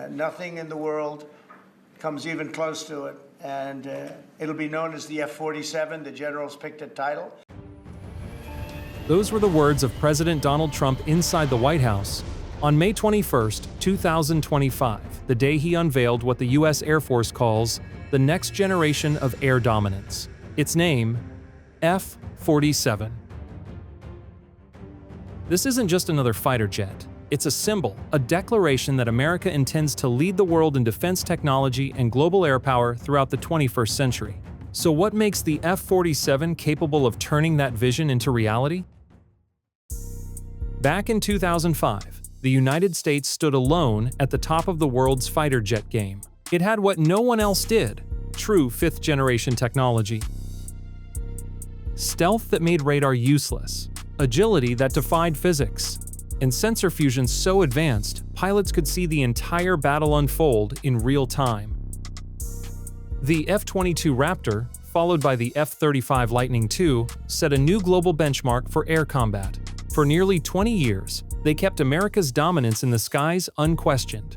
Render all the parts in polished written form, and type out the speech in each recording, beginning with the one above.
Nothing in the world comes even close to it. And it'll be known as the F-47. The generals picked a title. Those were the words of President Donald Trump inside the White House on May 21, 2025, the day he unveiled what the U.S. Air Force calls the next generation of air dominance. Its name, F-47. This isn't just another fighter jet. It's a symbol, a declaration that America intends to lead the world in defense technology and global air power throughout the 21st century. So what makes the F-47 capable of turning that vision into reality? Back in 2005, the United States stood alone at the top of the world's fighter jet game. It had what no one else did, true fifth-generation technology. Stealth that made radar useless, agility that defied physics, and sensor fusion so advanced, pilots could see the entire battle unfold in real time. The F-22 Raptor, followed by the F-35 Lightning II, set a new global benchmark for air combat. For nearly 20 years, they kept America's dominance in the skies unquestioned.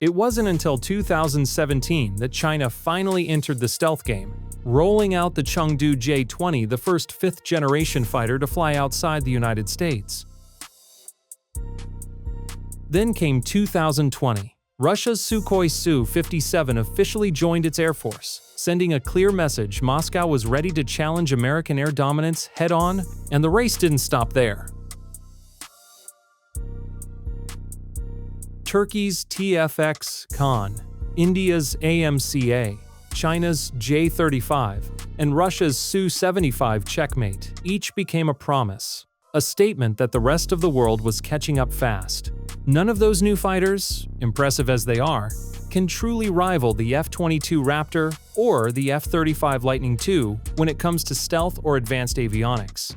It wasn't until 2017 that China finally entered the stealth game, rolling out the Chengdu J-20, the first fifth-generation fighter to fly outside the United States. Then came 2020. Russia's Sukhoi Su-57 officially joined its air force, sending a clear message Moscow was ready to challenge American air dominance head-on, and the race didn't stop there. Turkey's TFX Khan, India's AMCA, China's J-35, and Russia's Su-75 checkmate each became a promise, a statement that the rest of the world was catching up fast. None of those new fighters, impressive as they are, can truly rival the F-22 Raptor or the F-35 Lightning II when it comes to stealth or advanced avionics.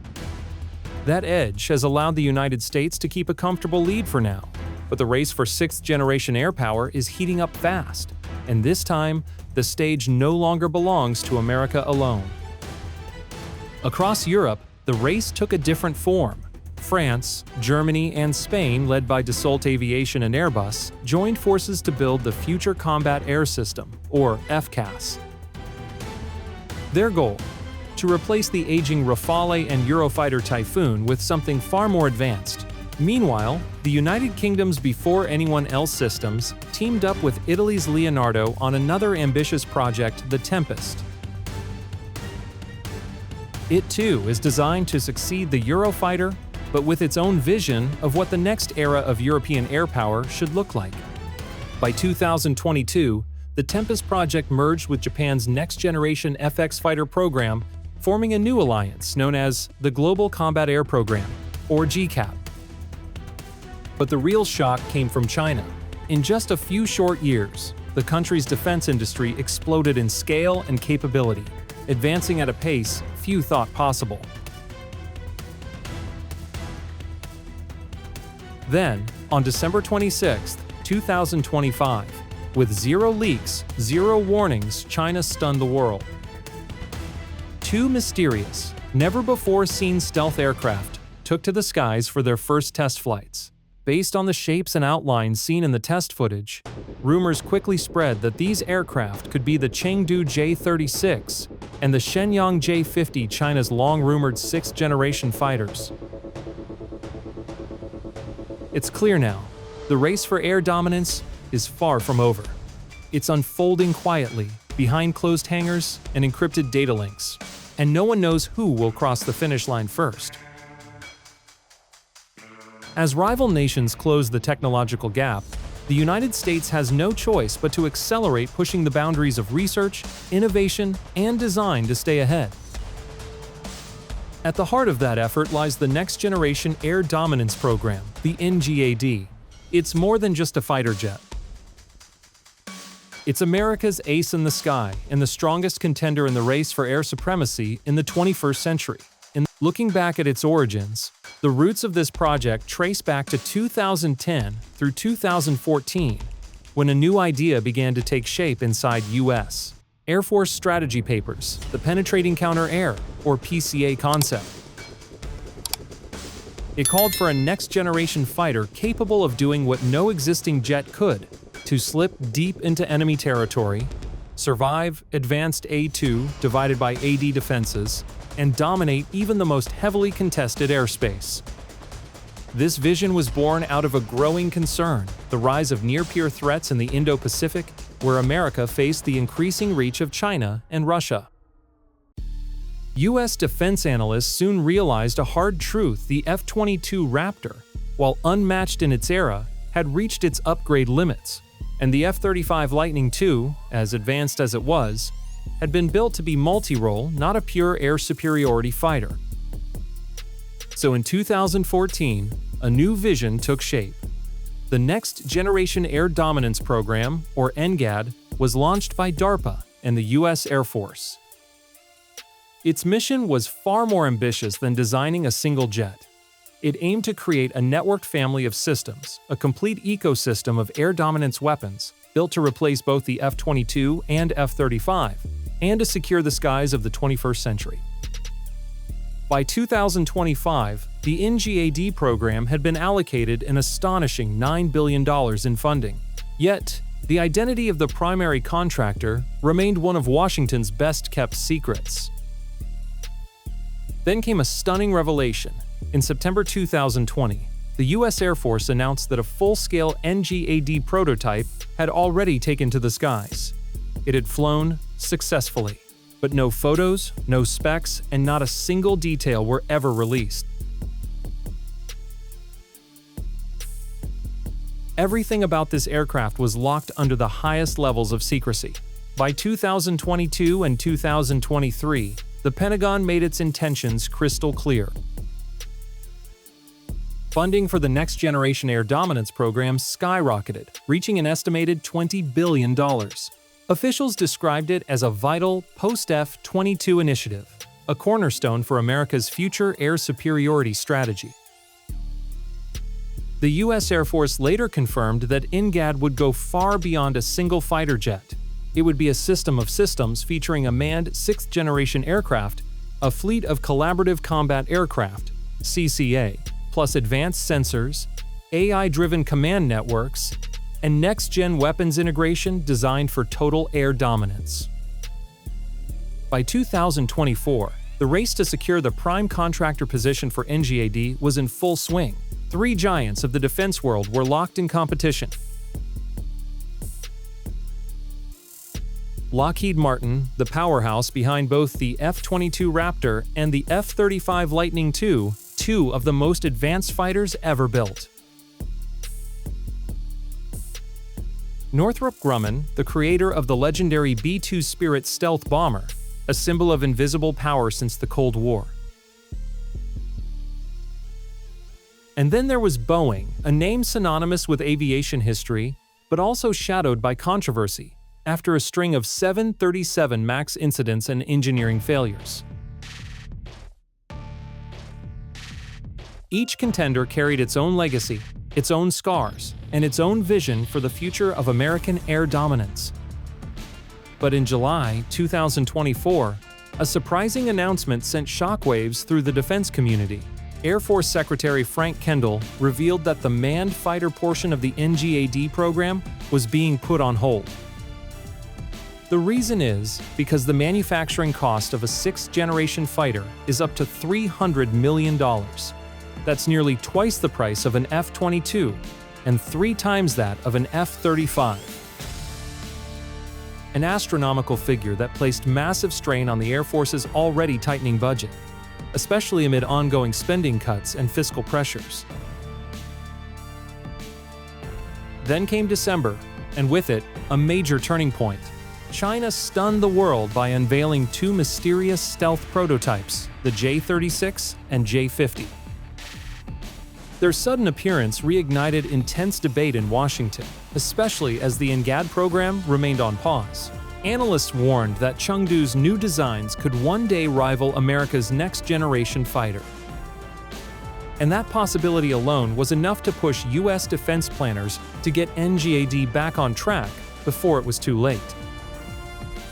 That edge has allowed the United States to keep a comfortable lead for now, but the race for sixth-generation air power is heating up fast, and this time, the stage no longer belongs to America alone. Across Europe, the race took a different form. France, Germany, and Spain, led by Dassault Aviation and Airbus, joined forces to build the Future Combat Air System, or FCAS. Their goal? To replace the aging Rafale and Eurofighter Typhoon with something far more advanced. Meanwhile, the United Kingdom's Before Anyone Else systems teamed up with Italy's Leonardo on another ambitious project, the Tempest. It too is designed to succeed the Eurofighter, but with its own vision of what the next era of European air power should look like. By 2022, the Tempest project merged with Japan's next-generation FX fighter program, forming a new alliance known as the Global Combat Air Program, or GCAP. But the real shock came from China. In just a few short years, the country's defense industry exploded in scale and capability, advancing at a pace few thought possible. Then, on December 26, 2025, with zero leaks, zero warnings, China stunned the world. Two mysterious, never-before-seen stealth aircraft took to the skies for their first test flights. Based on the shapes and outlines seen in the test footage, rumors quickly spread that these aircraft could be the Chengdu J-36 and the Shenyang J-50, China's long-rumored sixth-generation fighters. It's clear now, the race for air dominance is far from over. It's unfolding quietly, behind closed hangars and encrypted data links, and no one knows who will cross the finish line first. As rival nations close the technological gap, the United States has no choice but to accelerate pushing the boundaries of research, innovation, and design to stay ahead. At the heart of that effort lies the Next Generation Air Dominance Program, the NGAD. It's more than just a fighter jet. It's America's ace in the sky and the strongest contender in the race for air supremacy in the 21st century. Looking back at its origins, the roots of this project trace back to 2010 through 2014, when a new idea began to take shape inside U.S. Air Force strategy papers, the Penetrating Counter-Air, or PCA concept. It called for a next-generation fighter capable of doing what no existing jet could: to slip deep into enemy territory, survive advanced A2 divided by AD defenses, and dominate even the most heavily contested airspace. This vision was born out of a growing concern: the rise of near-peer threats in the Indo-Pacific, where America faced the increasing reach of China and Russia. U.S. defense analysts soon realized a hard truth: the F-22 Raptor, while unmatched in its era, had reached its upgrade limits, and the F-35 Lightning II, as advanced as it was, had been built to be multi-role, not a pure air superiority fighter. So in 2014, a new vision took shape. The Next Generation Air Dominance Program, or NGAD, was launched by DARPA and the U.S. Air Force. Its mission was far more ambitious than designing a single jet. It aimed to create a networked family of systems, a complete ecosystem of air dominance weapons, built to replace both the F-22 and F-35, and to secure the skies of the 21st century. By 2025, the NGAD program had been allocated an astonishing $9 billion in funding. Yet, the identity of the primary contractor remained one of Washington's best-kept secrets. Then came a stunning revelation. In September 2020, the U.S. Air Force announced that a full-scale NGAD prototype had already taken to the skies. It had flown successfully, but no photos, no specs, and not a single detail were ever released. Everything about this aircraft was locked under the highest levels of secrecy. By 2022 and 2023, the Pentagon made its intentions crystal clear. Funding for the Next Generation Air Dominance program skyrocketed, reaching an estimated $20 billion. Officials described it as a vital post-F-22 initiative, a cornerstone for America's future air superiority strategy. The U.S. Air Force later confirmed that NGAD would go far beyond a single fighter jet. It would be a system of systems featuring a manned sixth-generation aircraft, a fleet of collaborative combat aircraft, CCA, plus advanced sensors, AI-driven command networks, and next-gen weapons integration designed for total air dominance. By 2024, the race to secure the prime contractor position for NGAD was in full swing. Three giants of the defense world were locked in competition: Lockheed Martin, the powerhouse behind both the F-22 Raptor and the F-35 Lightning II, two of the most advanced fighters ever built. Northrop Grumman, the creator of the legendary B-2 Spirit stealth bomber, a symbol of invisible power since the Cold War. And then there was Boeing, a name synonymous with aviation history, but also shadowed by controversy, after a string of 737 MAX incidents and engineering failures. Each contender carried its own legacy, its own scars, and its own vision for the future of American air dominance. But in July 2024, a surprising announcement sent shockwaves through the defense community. Air Force Secretary Frank Kendall revealed that the manned fighter portion of the NGAD program was being put on hold. The reason is because the manufacturing cost of a sixth-generation fighter is up to $300 million. That's nearly twice the price of an F-22 and 3 times that of an F-35. An astronomical figure that placed massive strain on the Air Force's already tightening budget, especially amid ongoing spending cuts and fiscal pressures. Then came December, and with it, a major turning point. China stunned the world by unveiling 2 mysterious stealth prototypes, the J-36 and J-50. Their sudden appearance reignited intense debate in Washington, especially as the NGAD program remained on pause. Analysts warned that Chengdu's new designs could one day rival America's next-generation fighter. And that possibility alone was enough to push U.S. defense planners to get NGAD back on track before it was too late.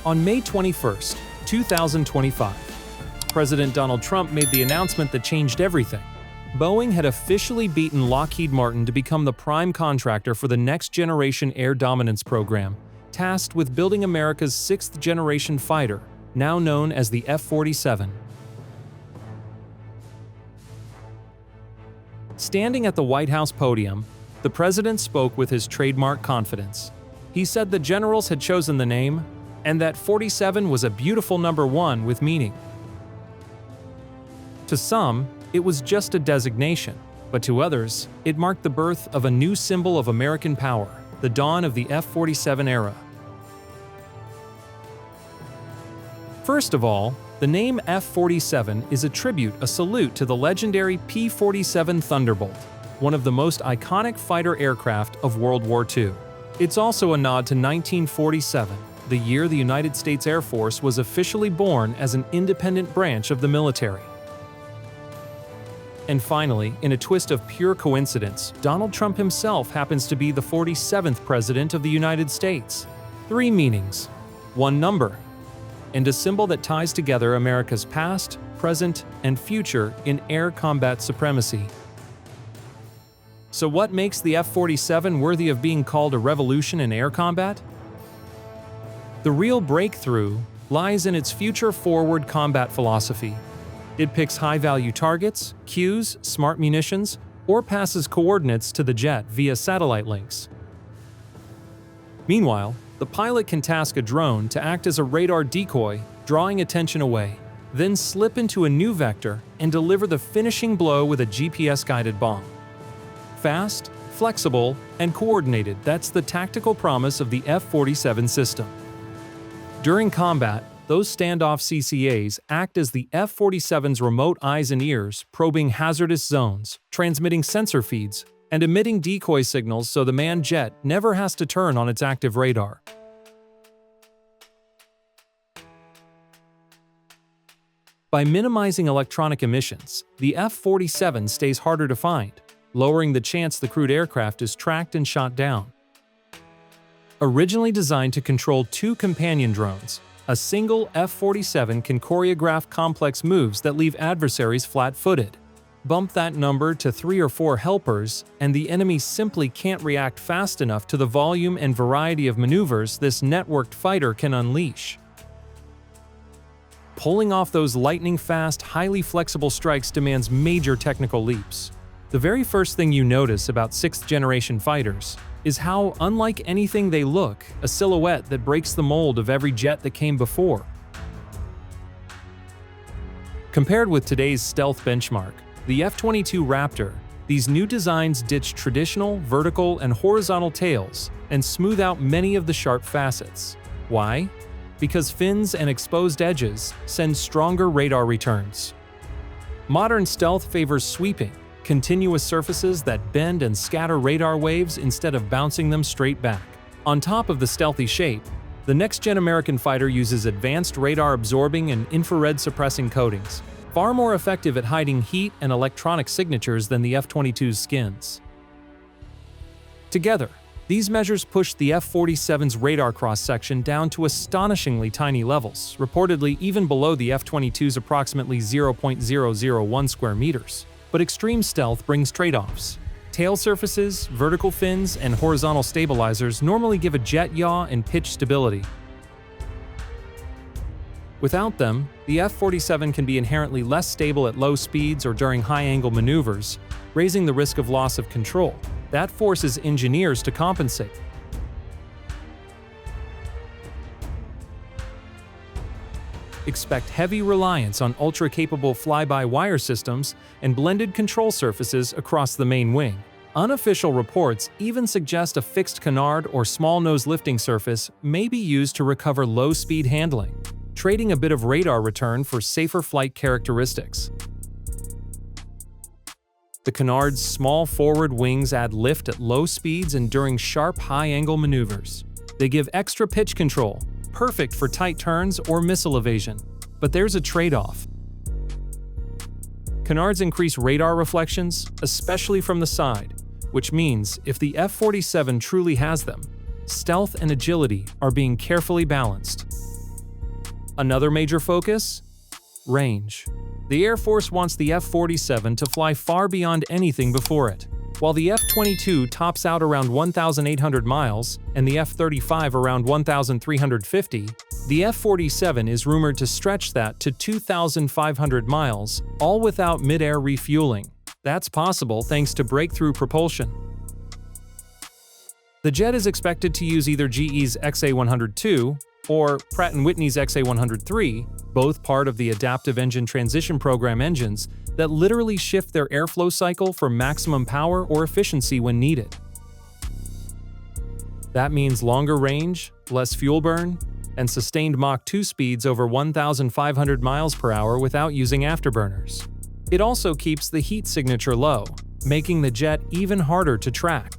On May 21, 2025, President Donald Trump made the announcement that changed everything. Boeing had officially beaten Lockheed Martin to become the prime contractor for the next-generation air dominance program, tasked with building America's sixth-generation fighter, now known as the F-47. Standing at the White House podium, the president spoke with his trademark confidence. He said the generals had chosen the name, and that 47 was a beautiful number 1 with meaning. To some, it was just a designation, but to others, it marked the birth of a new symbol of American power, the dawn of the F-47 era. First of all, the name F-47 is a salute to the legendary P-47 Thunderbolt, one of the most iconic fighter aircraft of World War II. It's also a nod to 1947, the year the United States Air Force was officially born as an independent branch of the military. And finally, in a twist of pure coincidence, Donald Trump himself happens to be the 47th President of the United States. 3 meanings, 1 number, and a symbol that ties together America's past, present, and future in air combat supremacy. So what makes the F-47 worthy of being called a revolution in air combat? The real breakthrough lies in its future-forward combat philosophy. It picks high-value targets, cues, smart munitions, or passes coordinates to the jet via satellite links. Meanwhile, the pilot can task a drone to act as a radar decoy, drawing attention away, then slip into a new vector and deliver the finishing blow with a GPS-guided bomb. Fast, flexible, and coordinated, that's the tactical promise of the F-47 system. During combat, those standoff CCAs act as the F-47's remote eyes and ears, probing hazardous zones, transmitting sensor feeds, and emitting decoy signals so the manned jet never has to turn on its active radar. By minimizing electronic emissions, the F-47 stays harder to find, lowering the chance the crewed aircraft is tracked and shot down. Originally designed to control 2 companion drones, a single F-47 can choreograph complex moves that leave adversaries flat-footed. Bump that number to 3 or 4 helpers, and the enemy simply can't react fast enough to the volume and variety of maneuvers this networked fighter can unleash. Pulling off those lightning-fast, highly flexible strikes demands major technical leaps. The very first thing you notice about 6th-generation fighters is how, unlike anything they look, a silhouette that breaks the mold of every jet that came before. Compared with today's stealth benchmark, the F-22 Raptor, these new designs ditch traditional vertical and horizontal tails and smooth out many of the sharp facets. Why? Because fins and exposed edges send stronger radar returns. Modern stealth favors sweeping, continuous surfaces that bend and scatter radar waves instead of bouncing them straight back. On top of the stealthy shape, the next-gen American fighter uses advanced radar-absorbing and infrared-suppressing coatings, far more effective at hiding heat and electronic signatures than the F-22's skins. Together, these measures pushed the F-47's radar cross-section down to astonishingly tiny levels, reportedly even below the F-22's approximately 0.001 square meters. But extreme stealth brings trade-offs. Tail surfaces, vertical fins, and horizontal stabilizers normally give a jet yaw and pitch stability. Without them, the F-47 can be inherently less stable at low speeds or during high-angle maneuvers, raising the risk of loss of control. That forces engineers to compensate. Expect heavy reliance on ultra-capable fly-by-wire systems and blended control surfaces across the main wing. Unofficial reports even suggest a fixed canard or small-nose lifting surface may be used to recover low-speed handling, trading a bit of radar return for safer flight characteristics. The canard's small forward wings add lift at low speeds and during sharp high-angle maneuvers. They give extra pitch control, perfect for tight turns or missile evasion. But there's a trade-off. Canards increase radar reflections, especially from the side, which means if the F-47 truly has them, stealth and agility are being carefully balanced. Another major focus? Range. The Air Force wants the F-47 to fly far beyond anything before it. While the F-22 tops out around 1,800 miles and the F-35 around 1,350, the F-47 is rumored to stretch that to 2,500 miles, all without mid-air refueling. That's possible thanks to breakthrough propulsion. The jet is expected to use either GE's XA-102 or Pratt & Whitney's XA-103, both part of the Adaptive Engine Transition Program engines that literally shift their airflow cycle for maximum power or efficiency when needed. That means longer range, less fuel burn, and sustained Mach 2 speeds over 1,500 miles per hour without using afterburners. It also keeps the heat signature low, making the jet even harder to track.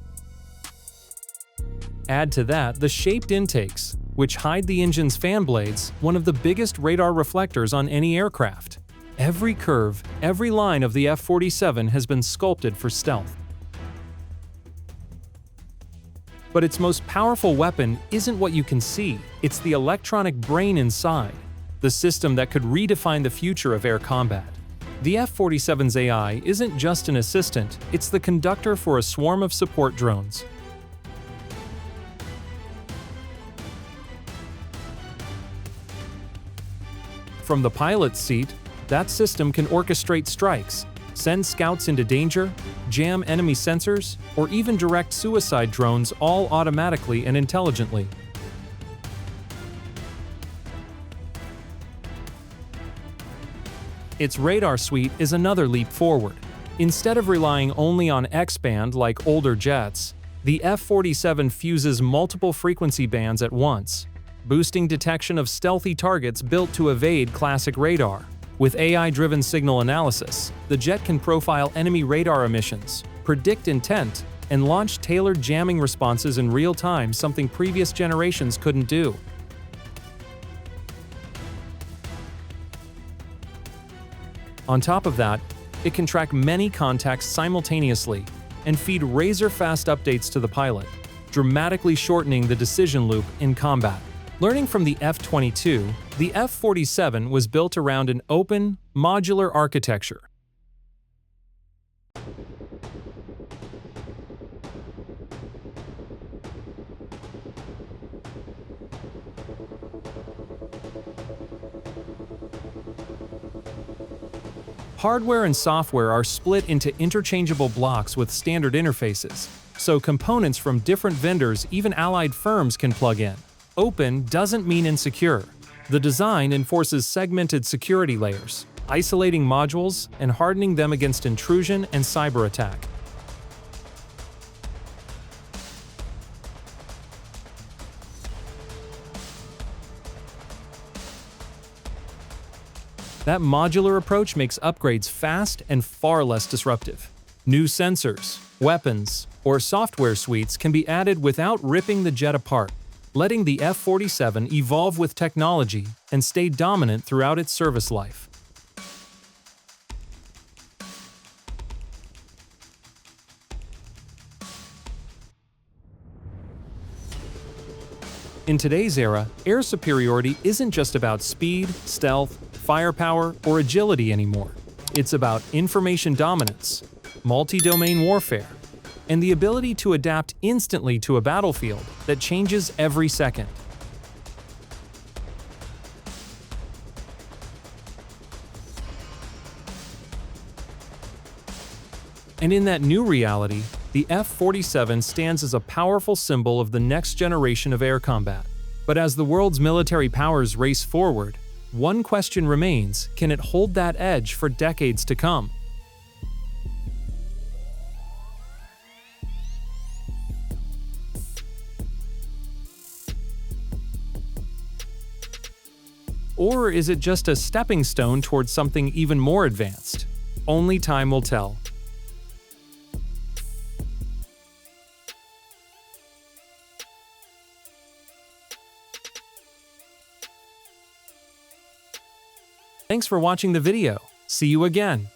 Add to that the shaped intakes, which hide the engine's fan blades, one of the biggest radar reflectors on any aircraft. Every curve, every line of the F-47 has been sculpted for stealth. But its most powerful weapon isn't what you can see, it's the electronic brain inside, the system that could redefine the future of air combat. The F-47's AI isn't just an assistant, it's the conductor for a swarm of support drones. From the pilot's seat, that system can orchestrate strikes, send scouts into danger, jam enemy sensors, or even direct suicide drones all automatically and intelligently. Its radar suite is another leap forward. Instead of relying only on X-band like older jets, the F-47 fuses multiple frequency bands at once, boosting detection of stealthy targets built to evade classic radar. With AI-driven signal analysis, the jet can profile enemy radar emissions, predict intent, and launch tailored jamming responses in real time, something previous generations couldn't do. On top of that, it can track many contacts simultaneously and feed razor-fast updates to the pilot, dramatically shortening the decision loop in combat. Learning from the F-22, the F-47 was built around an open, modular architecture. Hardware and software are split into interchangeable blocks with standard interfaces, so components from different vendors, even allied firms, can plug in. Open doesn't mean insecure. The design enforces segmented security layers, isolating modules and hardening them against intrusion and cyber attack. That modular approach makes upgrades fast and far less disruptive. New sensors, weapons, or software suites can be added without ripping the jet apart, letting the F-47 evolve with technology and stay dominant throughout its service life. In today's era, air superiority isn't just about speed, stealth, firepower, or agility anymore. It's about information dominance, multi-domain warfare, and the ability to adapt instantly to a battlefield that changes every second. And in that new reality, the F-47 stands as a powerful symbol of the next generation of air combat. But as the world's military powers race forward, one question remains: can it hold that edge for decades to come? Or is it just a stepping stone towards something even more advanced? Only time will tell. Thanks for watching the video. See you again.